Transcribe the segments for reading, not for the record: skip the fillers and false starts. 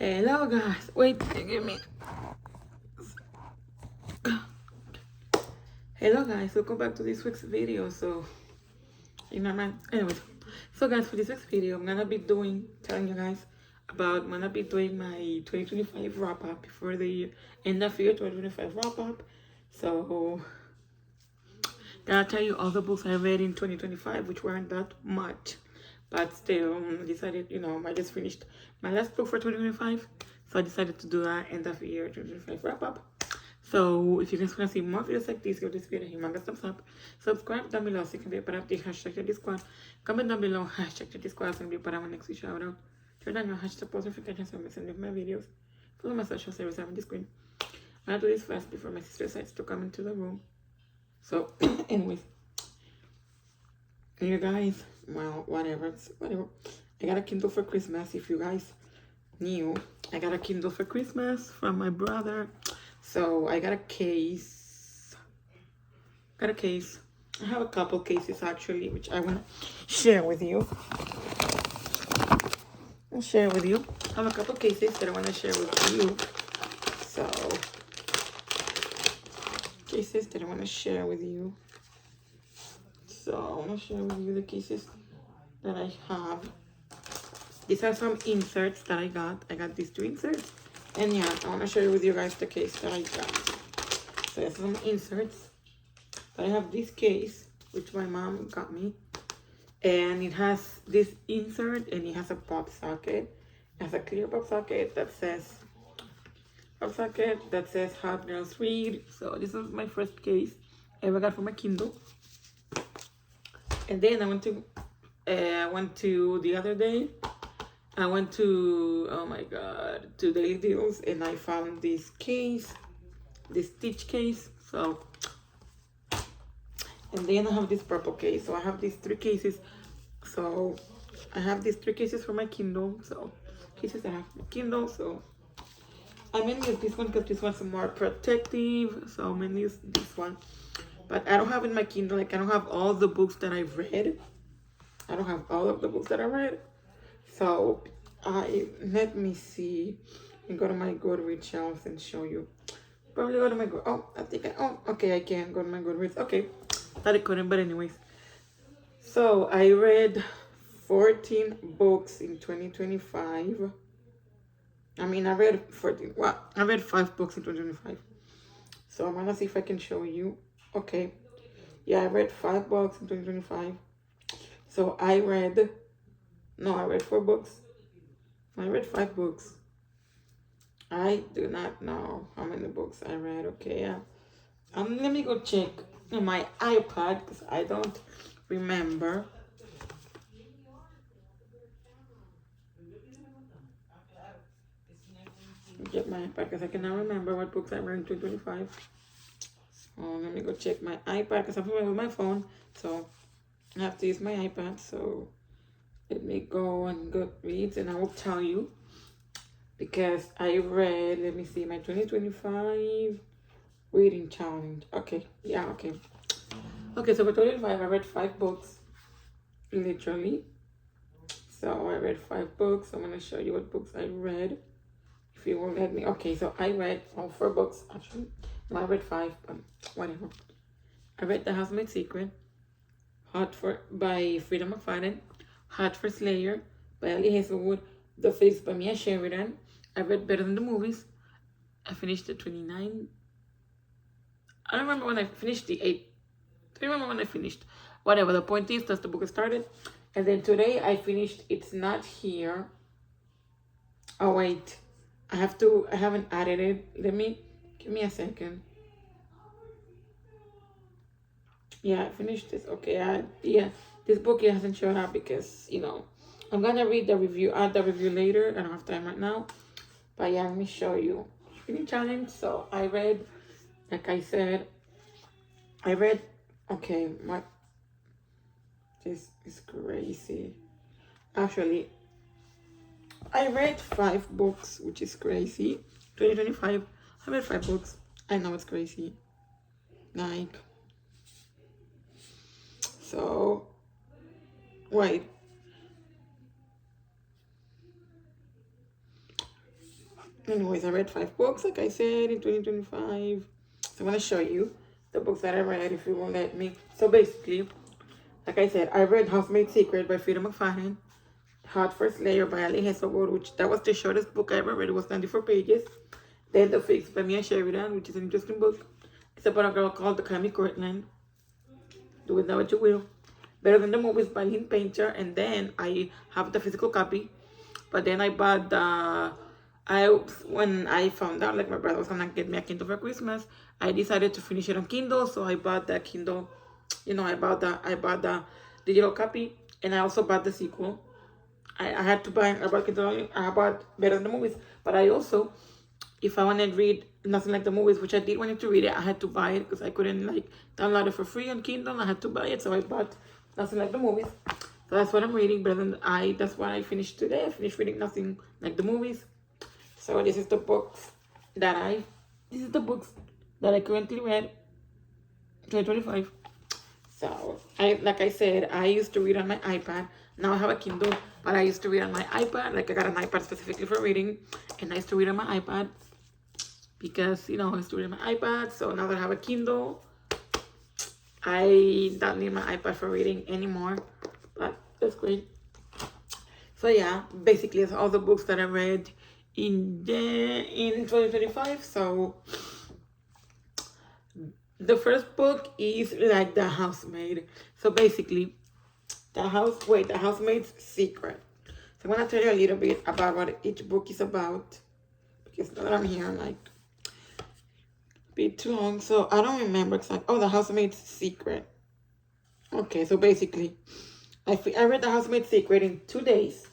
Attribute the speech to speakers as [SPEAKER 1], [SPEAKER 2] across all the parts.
[SPEAKER 1] Hello guys, wait, give me. Hello guys, welcome back to this week's video. So, anyways, so guys, for this week's video, I'm gonna be telling you guys about, I'm gonna be doing my 2025 wrap up before the end of year 2025 wrap up. So, gonna tell you all the books I read in 2025, which weren't that much, but still, I decided, I just finished my last book for 2025, so I decided to do that end of year 2025 wrap up. So if you guys want to see more videos like this, give this video a humongous thumbs up. Subscribe down below so you can be a part of the hashtag Discord. Comment down below hashtag Discord so you can be a part of my next shout out. Turn on your hashtag post notifications so you can send my videos. Follow my social service on the screen. I'll do this fast before my sister decides to come into the room. So anyways, you guys, well, whatever. I got a Kindle for Christmas. If you guys knew, I got a Kindle for Christmas from my brother. So I got a case. I have a couple cases actually, which I want to share with you. I have a couple cases that I want to share with you. So, cases that I want to share with you. So I want to share with you the cases that I have. These are some inserts that I got. I got these two inserts. And yeah, I want to share with you guys the case that I got. So there's some inserts. But I have this case, which my mom got me. And it has this insert and it has a pop socket. It has a clear pop socket that says Hot Girls Read. So this was my first case I ever got for my Kindle. And then I went to the other day. I went to, oh my god, to Daily Deals and I found this case, this Stitch case. So, and then I have this purple case. So I have these three cases. So I have these three cases for my Kindle. So cases that I have for my Kindle. So I'm gonna use this one because this one's more protective. So I'm gonna use this one. But I don't have in my Kindle, like I don't have all the books that I've read. I don't have all of the books that I read. So let me see and go to my Goodreads shelf and show you. Probably go to my okay, I can go to my Goodreads. Okay, thought I couldn't, but anyways. So I read 14 books in 2025. I mean, I read 14. Well, I read 5 books in 2025. So I'm gonna see if I can show you. Okay, yeah, I read 5 books in 2025. So I read 4 books. I read 5 books. I do not know how many books I read. Okay, yeah. Let me go check on my iPad because I don't remember. Get my iPad because I cannot remember what books I read in 2025. So let me go check my iPad because I'm familiar with my phone. So I have to use my iPad. So let me go on Goodreads and I will tell you. Because I read, let me see, my 2025 reading challenge. Okay, yeah, okay. Okay, so for 2025, I read 5 books, literally. So I read 5 books. I'm going to show you what books I read, if you will let me. Okay, so I read 4 books, actually. No, I read 5, but whatever. I read The Housemaid's Secret, by Frida McFadden, Hot for Slayer by Ellie Hazelwood, The Face by Mia Sheridan. I read Better Than the Movies. I finished the 29. I don't remember when I finished the 8. I don't remember when I finished. Whatever, the point is, that's the book I started. And then today I finished It's Not Here. Oh, wait. I haven't added it. Give me a second. Yeah, I finished this. Okay, yeah. This book hasn't shown up because, I'm gonna read the review, add the review later. I don't have time right now. But yeah, let me show you. Reading challenge. So I read, like I said, okay, this is crazy. Actually, I read 5 books, which is crazy. 2025, I read 5 books. I know it's crazy. Like, so, wait. Anyways, I read 5 books, like I said, in 2025. So I'm going to show you the books that I read, if you will let me. So basically, like I said, I read Housemaid's Secret by Frida McFadden, Hot First Layer by Ali Hesselwood, which that was the shortest book I ever read. It was 94 pages. Then The Fix by Mia Sheridan, which is an interesting book. It's about a girl called the Cammy Cortland. Do with that what you will. Better Than the Movies by Lynn Painter. And then I have the physical copy. But then I bought the... when I found out like my brother was gonna get me a Kindle for Christmas, I decided to finish it on Kindle, so I bought the Kindle. I bought the digital copy, and I also bought the sequel. I had to buy. I bought Kindle. I bought Better Than the Movies, but I also, if I wanted to read Nothing Like the Movies, which I did want to read it, I had to buy it because I couldn't like download it for free on Kindle. I had to buy it, so I bought Nothing Like the Movies. So that's what I'm reading. That's what I finished today. I finished reading Nothing Like the Movies. So this is the books that I currently read 2025. So like I said, I used to read on my iPad. Now I have a Kindle, but I used to read on my iPad. Like I got an iPad specifically for reading, and I used to read on my iPad because I used to read on my iPad. So now that I have a Kindle, I don't need my iPad for reading anymore. But that's great. So yeah, basically it's all the books that I read in 2025. So the first book is like The Housemaid. So basically, The Housemaid's Secret. So I'm gonna tell you a little bit about what each book is about, because now that I'm here, I'm like a bit too long. So I don't remember exactly. Oh, The Housemaid's Secret. Okay, so basically, I read The Housemaid's Secret in 2 days.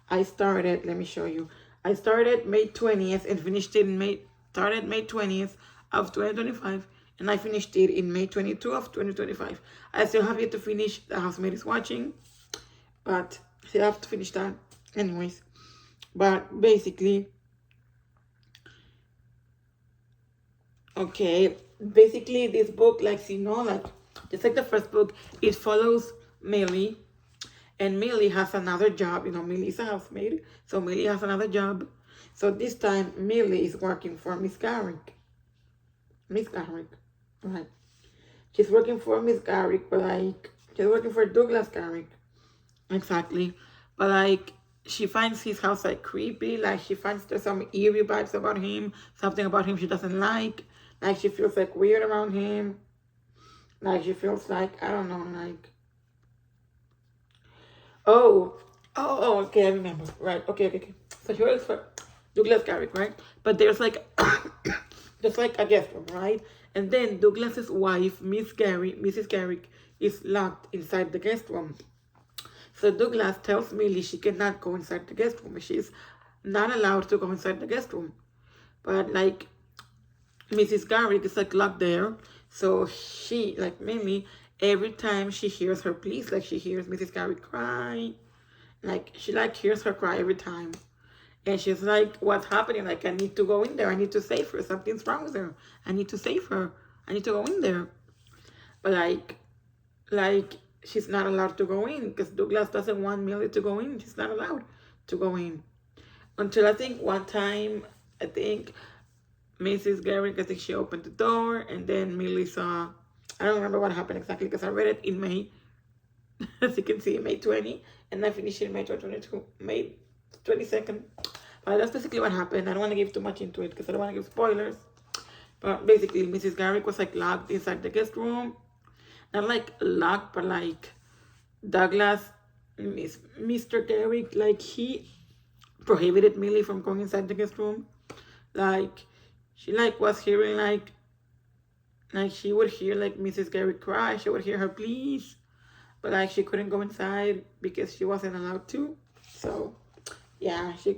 [SPEAKER 1] I started. Let me show you. I started May 20th and finished it in May 20th of 2025, and I finished it in May 22 of 2025. I still have yet to finish The Housemaid is Watching, but I still have to finish that anyways. But basically, this book, like just like the first book, it follows Millie. And Millie has another job. Millie is a housemaid. So Millie has another job. So this time, Millie is working for Miss Garrick. Right. She's working for Miss Garrick, but she's working for Douglas Garrick. Exactly. But she finds his house creepy. She finds there's some eerie vibes about him. Something about him she doesn't like. She feels weird around him. She feels I don't know, Oh, okay, I remember. Right, okay. So she works for Douglas Garrick, right? But there's just a guest room, right? And then Douglas's wife, Mrs. Garrick, is locked inside the guest room. So Douglas tells Millie she cannot go inside the guest room. She's not allowed to go inside the guest room. But Mrs. Garrick is locked there. So she, Millie, every time she hears her pleas, she hears Mrs. Garrick cry, she hears her cry every time. And she's what's happening? I need to go in there. I need to save her. Something's wrong with her. I need to save her. I need to go in there. But she's not allowed to go in because Douglas doesn't want Millie to go in. She's not allowed to go in. Until I think one time, Mrs. Garrick, she opened the door, and then Millie saw, I don't remember what happened exactly because I read it in May, as you can see, May 20, and I finished it in May 22, May 22nd. But that's basically what happened. I don't want to give too much into it because I don't want to give spoilers. But basically, Mrs. Garrick was locked inside the guest room. Not locked, but Douglas, Mr. Garrick, he prohibited Millie from going inside the guest room. She was hearing she would hear Mrs. Garrick cry. She would hear her pleas, but she couldn't go inside because she wasn't allowed to. So yeah, she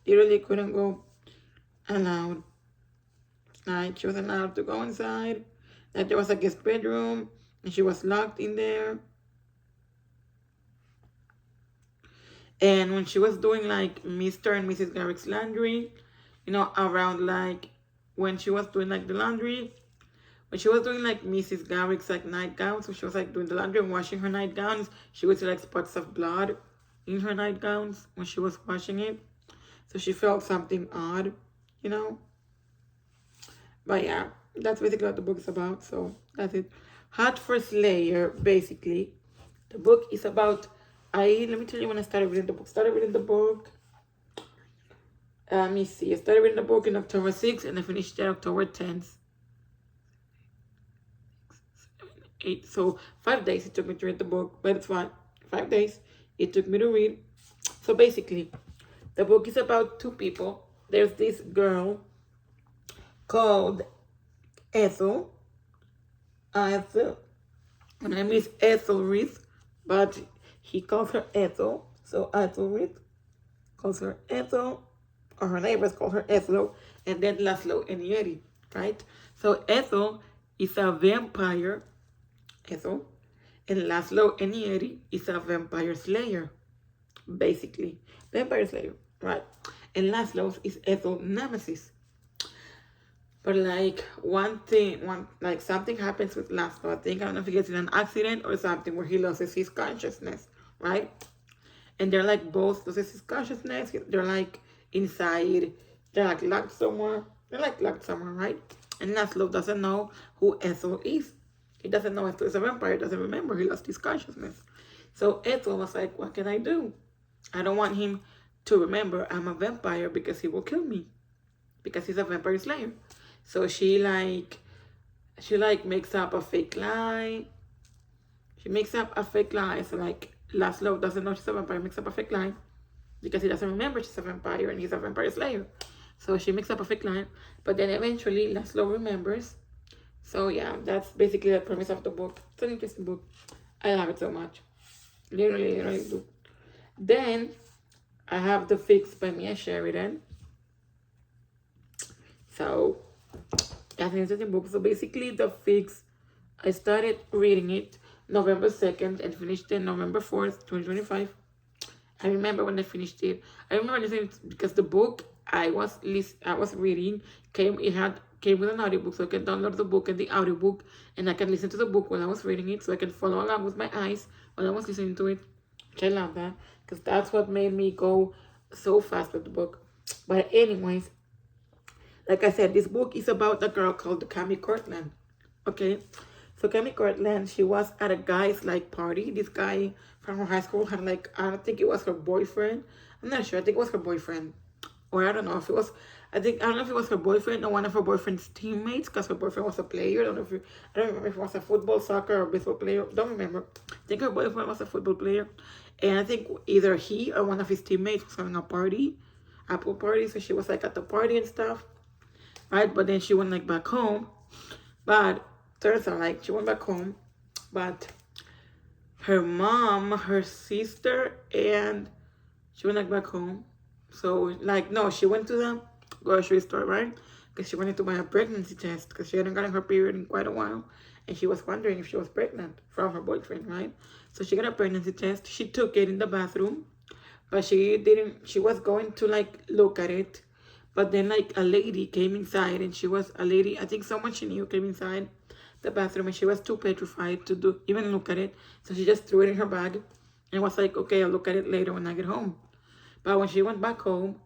[SPEAKER 1] literally couldn't go allowed. She wasn't allowed to go inside. There was a guest bedroom and she was locked in there. And when she was doing Mr. and Mrs. Garrick's laundry, around when she was doing the laundry, when she was doing Mrs. Garrick's nightgowns, when she was doing the laundry and washing her nightgowns, she would see spots of blood in her nightgowns when she was washing it. So she felt something odd, you know. But yeah, that's basically what the book is about. So that's it. Hot for Slayer, basically. The book is about, let me tell you when I started reading the book. Let me see. I started reading the book in October 6th and I finished it October 10th. 8. So 5 days it took me to read the book, but it's fine. 5 days it took me to read. So basically, the book is about two people. There's this girl called Ethel. Ethel. Her name is Ethelrith, but he calls her Ethel. So Ethelrith calls her Ethel, or her neighbors call her Ethel, and then Laszlo and Yeti, right? So Ethel is a vampire, Ethel, and Laszlo and Yeti is a vampire slayer, basically. Vampire slayer, right? And Laszlo is Ethel's nemesis. But like something happens with Laszlo. I don't know if he gets in an accident or something where he loses his consciousness, right? And they're like both loses his consciousness. They're like inside. They're like locked somewhere. Right? And Laszlo doesn't know who Ethel is. He doesn't know Ethel is a vampire. He doesn't remember. He lost his consciousness. So Ethel was like, what can I do? I don't want him to remember I'm a vampire because he will kill me. Because he's a vampire slayer. So she makes up a fake lie. She makes up a fake lie. So like Laszlo doesn't know she's a vampire, makes up a fake lie because he doesn't remember she's a vampire and he's a vampire slayer. So she makes up a fake lie, but then eventually Laszlo remembers. So yeah, that's basically the premise of the book. It's an interesting book. I love it so much. Literally do. Then I have The Fix by Mia Sheridan. So that's an interesting book. So basically, The Fix, I started reading it November 2nd and finished it November 4th, 2025. I remember when I finished it. I remember listening because the book I was reading came with an audiobook, so I can download the book and the audiobook, and I can listen to the book while I was reading it, so I can follow along with my eyes while I was listening to it, which I love that because that's what made me go so fast with the book. But anyways, like I said, this book is about a girl called Cami Cortland. Okay, so Cami Cortland, she was at a guy's like party. This guy from her high school had like, I don't think it was her boyfriend. I'm not sure. I think it was her boyfriend, or I don't know if it was. I don't know if it was her boyfriend or one of her boyfriend's teammates, because her boyfriend was a player. I don't remember if it was a football, soccer, or baseball player. Don't remember. I think her boyfriend was a football player, and I think either he or one of his teammates was having a party, a pool party. So she was like at the party and stuff, right? But then she went like back home. But turns out like she went back home, but her mom, her sister, and she went like back home. So like no, she went to the grocery store, right? Because she wanted to buy a pregnancy test because she hadn't gotten her period in quite a while, and she was wondering if she was pregnant from her boyfriend, right? So she got a pregnancy test. She took it in the bathroom, but she didn't. She was going to like look at it, but then like a lady came inside, and she was a lady. I think someone she knew came inside the bathroom, and she was too petrified to even look at it. So she just threw it in her bag, and was like, "Okay, I'll look at it later when I get home." But when she went back home,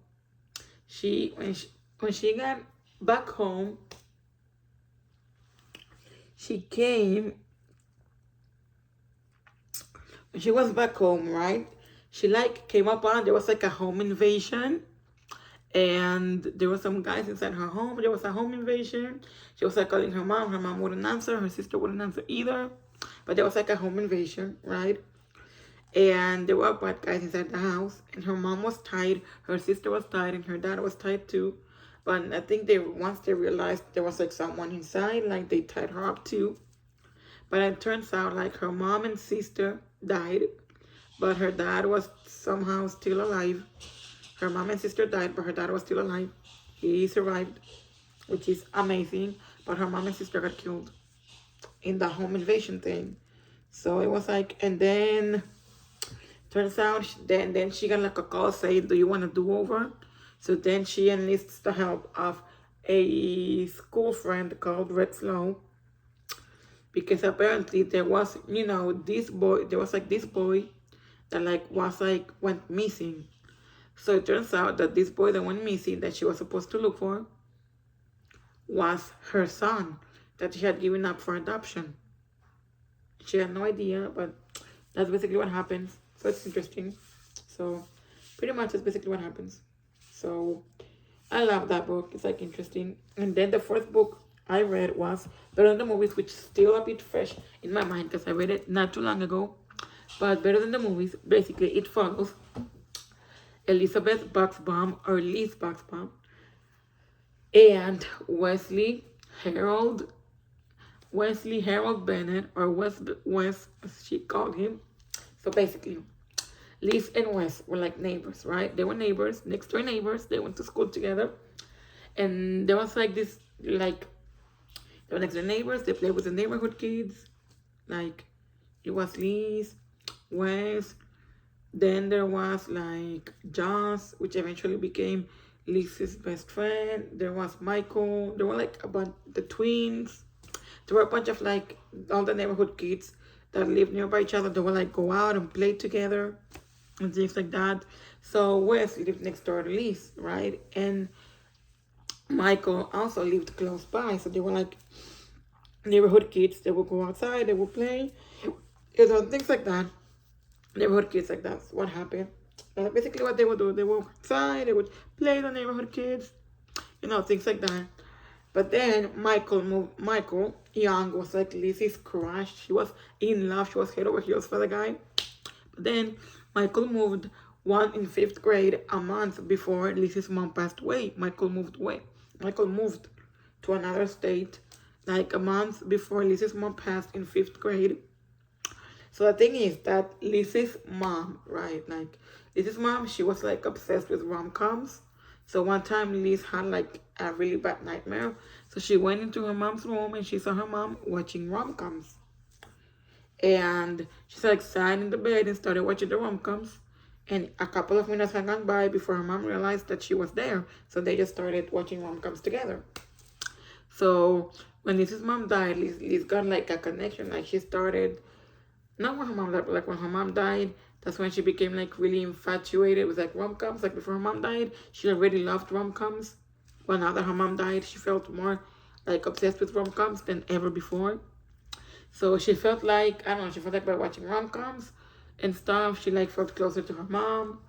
[SPEAKER 1] when she got back home, she came. When she was back home, right? She like came up on, there was like a home invasion, and there were some guys inside her home. There was a home invasion. She was like calling her mom. Her mom wouldn't answer. Her sister wouldn't answer either. But there was like a home invasion, right? And there were bad guys inside the house, and her mom was tied, her sister was tied, and her dad was tied too. But I think once they realized there was like someone inside, like they tied her up too. But it turns out like her mom and sister died, but her dad was somehow still alive. Her mom and sister died, but her dad was still alive. He survived, which is amazing. But her mom and sister got killed in the home invasion thing. So it was like, and then turns out, then she got like a call saying, do you want a do-over? So then she enlists the help of a school friend called Red Slow. Because apparently there was, this boy, there was like this boy that like was like, went missing. So it turns out that this boy that went missing that she was supposed to look for was her son that she had given up for adoption. She had no idea, but that's basically what happens. So it's interesting. So pretty much that's basically what happens. So I love that book. It's like interesting. And then the fourth book I read was Better Than the Movies, which is still a bit fresh in my mind because I read it not too long ago. But Better Than the Movies, basically it follows Elizabeth Buxbaum or Liz Buxbaum and Wesley Harold Bennett, or Wes as she called him. So basically, Liz and Wes were like neighbors, right? They were neighbors, next door neighbors. They went to school together. And there was like this, like, they were next door neighbors. They played with the neighborhood kids. Like, it was Liz, Wes. Then there was like Joss, which eventually became Liz's best friend. There was Michael. There were like a bunch, the twins. There were a bunch of like all the neighborhood kids that lived nearby each other. They would like go out and play together and things like that. So Wes lived next door to Liz, right? And Michael also lived close by. So they were like neighborhood kids. They would go outside, they would play, you know, things like that. Neighborhood kids, like that's what happened. Basically what they would do, they would go outside, they would play with the neighborhood kids, you know, things like that. But then Michael Young was like Liz's crush. She was in love. She was head over heels for the guy. But then Michael moved in 5th grade a month before Liz's mom passed away. Michael moved to another state like a month before Liz's mom passed in 5th grade. So the thing is that Liz's mom, right? Like Liz's mom, she was like obsessed with rom-coms. So one time Liz had like a really bad nightmare. So she went into her mom's room and she saw her mom watching rom-coms. And she like sat in the bed and started watching the rom-coms. And a couple of minutes had gone by before her mom realized that she was there. So they just started watching rom-coms together. So when Liz's mom died, Liz got like a connection. Like she started, not when her mom died, but like when her mom died, that's when she became like really infatuated with like rom-coms. Like before her mom died, she already loved rom-coms. But now that her mom died, she felt more like obsessed with rom-coms than ever before. So she felt like, I don't know, she felt like by watching rom-coms and stuff, she like felt closer to her mom.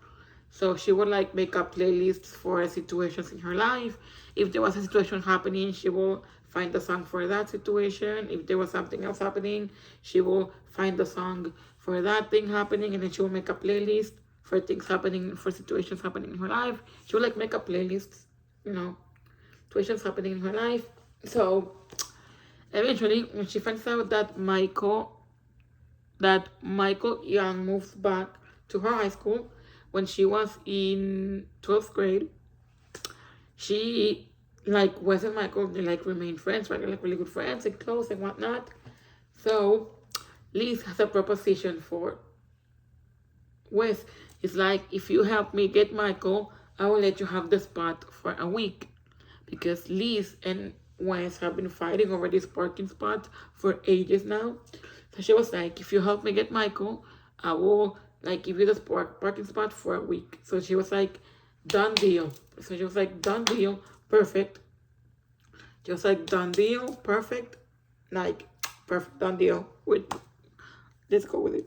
[SPEAKER 1] So she would like make up playlists for situations in her life. If there was a situation happening, she will find the song for that situation. If there was something else happening, she will find the song for that thing happening, and then she will make a playlist for things happening, for situations happening in her life. She will like make up playlists, you know, situations happening in her life. So eventually, when she finds out that Michael Young moves back to her high school when she was in 12th grade, she, like, Wes and Michael, they like remain friends, right? They're like really good friends and close and whatnot. So Liz has a proposition for Wes. It's like, if you help me get Michael, I will let you have the spot for a week. Because Liz and Wes have been fighting over this parking spot for ages now. So she was like, if you help me get Michael, I will like give you the parking spot for a week. So she was like, done deal. So she was like, done deal, perfect. She was like, done deal, perfect. Like, perfect, done deal. Let's go with it.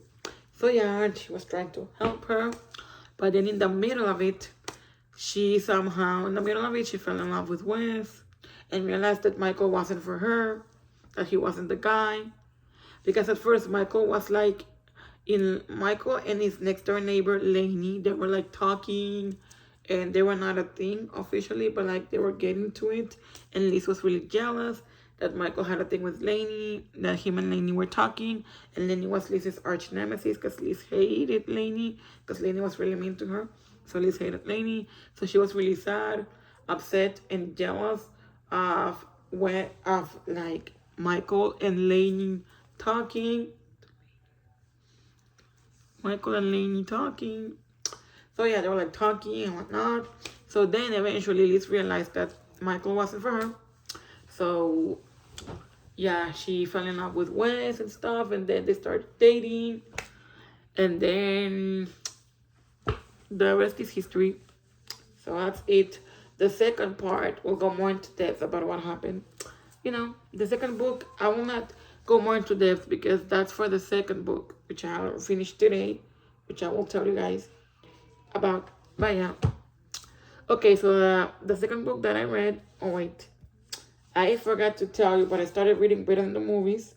[SPEAKER 1] So yeah, she was trying to help her. But then in the middle of it, she fell in love with Wes and realized that Michael wasn't for her, that he wasn't the guy. Because at first Michael and his next door neighbor Lainey, they were like talking, and they were not a thing officially, but like they were getting to it. And Liz was really jealous that Michael had a thing with Lainey, that him and Lainey were talking, and Lainey was Liz's arch nemesis because Liz hated Lainey because Lainey was really mean to her. So Liz hated Lainey. So she was really sad, upset, and jealous of like Michael and Lainey talking. So yeah, they were like talking and whatnot. So then eventually Liz realized that Michael wasn't for her. So yeah, she fell in love with Wes and stuff, and then they started dating. And then the rest is history. So that's it. The second part will go more into depth about what happened. The second book, I will not go more into depth because that's for the second book, which I'll finish today, which I will tell you guys about. But yeah. Okay, so the second book that I read, oh wait, I forgot to tell you, but I started reading Better Than the Movies.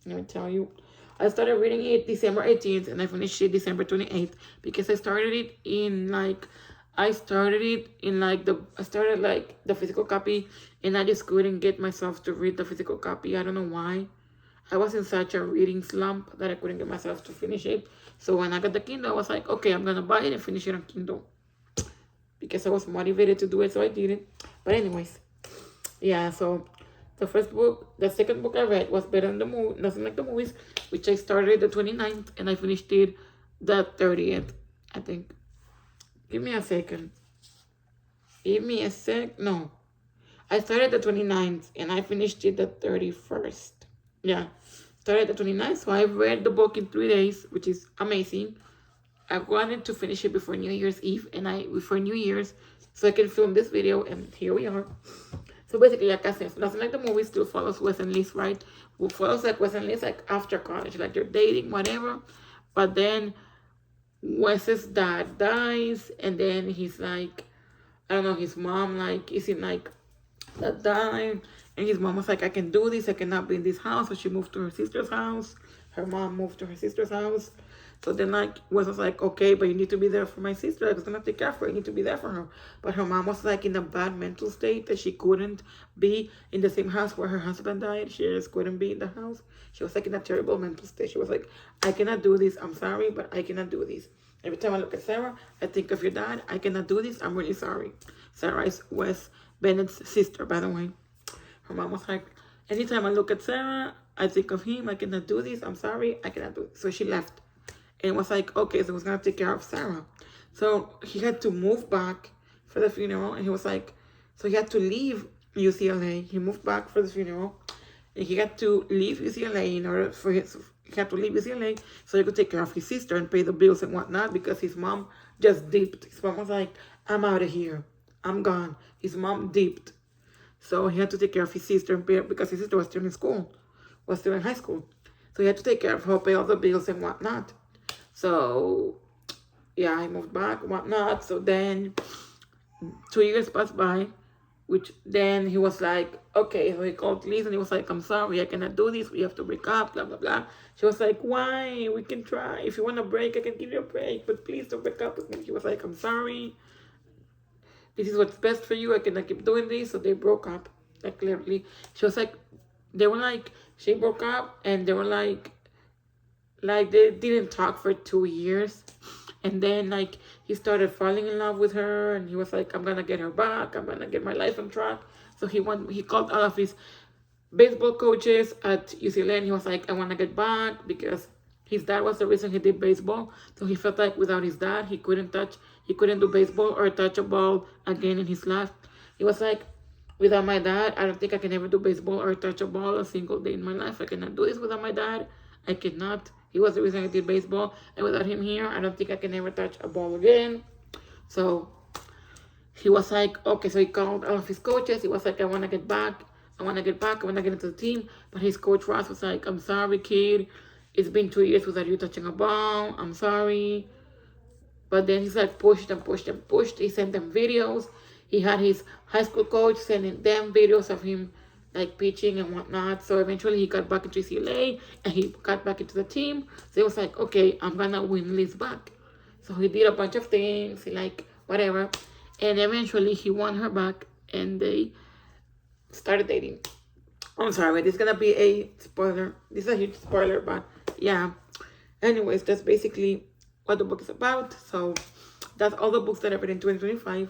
[SPEAKER 1] Let me tell you. I started reading it December 18th and I finished it December 28th because I started it in like the physical copy and I just couldn't get myself to read the physical copy. I don't know why. I was in such a reading slump that I couldn't get myself to finish it. So when I got the Kindle, I was like, okay, I'm gonna buy it and finish it on Kindle because I was motivated to do it, so I did it. But anyways, yeah, so the second book I read was Better Than the Movie, Nothing Like the Movies, which I started the 29th and I finished it the 30th, I think. Give me a second. No. I started the 29th and I finished it the 31st. Yeah. Started the 29th, so I read the book in 3 days, which is amazing. I wanted to finish it before New Year's Eve before New Year's so I can film this video, and here we are. So basically, like I said, Nothing Like the Movie still follows Wes and Liz, right? Who follows like Wes and Liz like after college, like they're dating, whatever. But then Wes's dad dies, and then he's like, I don't know, his mom like is in like that time, and his mom was like, I can do this, I cannot be in this house. So she moved to her sister's house. Her mom moved to her sister's house. So then like Wes was like, okay, but you need to be there for my sister. I was gonna take care of her. You need to be there for her. But her mom was like in a bad mental state that she couldn't be in the same house where her husband died. She just couldn't be in the house. She was like in a terrible mental state. She was like, I cannot do this. I'm sorry, but I cannot do this. Every time I look at Sarah, I think of your dad. I cannot do this. I'm really sorry. Sarah is Wes Bennett's sister, by the way. Her mom was like, anytime I look at Sarah, I think of him. I cannot do this. I'm sorry. I cannot do this. So she left. And was like, okay, so he was going to take care of Sarah. So he had to move back for the funeral. And he was like, so he had to leave UCLA. He moved back for the funeral. And he had to leave UCLA in order for he had to leave UCLA so he could take care of his sister and pay the bills and whatnot because his mom just dipped. His mom was like, I'm out of here. I'm gone. His mom dipped. So he had to take care of his sister and pay because his sister was still in school, was still in high school. So he had to take care of her, pay all the bills and whatnot. So, yeah, I moved back, whatnot. So then 2 years passed by, which then he was like, okay. So he called Liz and he was like, I'm sorry, I cannot do this. We have to break up, blah, blah, blah. She was like, why? We can try. If you want a break, I can give you a break. But please don't break up with me. He was like, I'm sorry. This is what's best for you. I cannot keep doing this. So they broke up, like clearly. She was like, she broke up and they were like they didn't talk for 2 years. And then like he started falling in love with her and he was like, I'm gonna get her back, I'm gonna get my life on track. So he called all of his baseball coaches at UCLA and he was like, I want to get back because his dad was the reason he did baseball. So he felt like without his dad he couldn't do baseball or touch a ball again in his life. He was like, without my dad, I don't think I can ever do baseball or touch a ball a single day in my life. I cannot do this without my dad. I cannot. He was the reason I did baseball. And without him here, I don't think I can ever touch a ball again. So he was like, okay. So he called all of his coaches. He was like, I want to get back. I want to get into the team. But his coach Ross was like, I'm sorry, kid. It's been 2 years without you touching a ball. I'm sorry. But then he's like pushed and pushed and pushed. He sent them videos. He had his high school coach sending them videos of him like pitching and whatnot. So eventually he got back into UCLA and he got back into the team. So he was like, okay, I'm gonna win Liz back. So he did a bunch of things, like whatever. And eventually he won her back and they started dating. I'm sorry, this is gonna be a spoiler. This is a huge spoiler, but yeah. Anyways, that's basically what the book is about. So that's all the books that I read in 2025.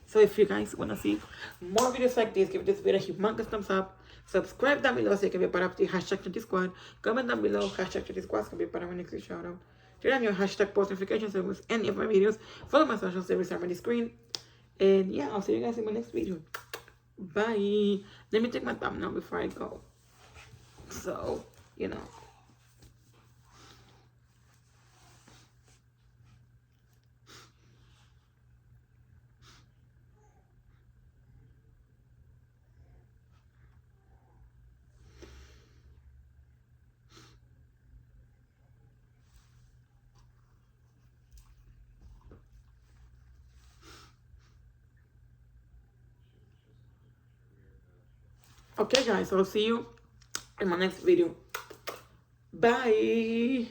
[SPEAKER 1] So if you guys want to see more videos like this, give this video a humongous thumbs up. Subscribe down below so you can be part of the hashtag Chanty Squad. Comment down below, hashtag Chanty Squad, so you can be part of my next shout out. Turn on your hashtag post notifications so you miss any of my videos. Follow my social service on the screen. And yeah, I'll see you guys in my next video. Bye. Let me take my thumbnail before I go. So, you know. Okay, guys, I'll see you in my next video. Bye.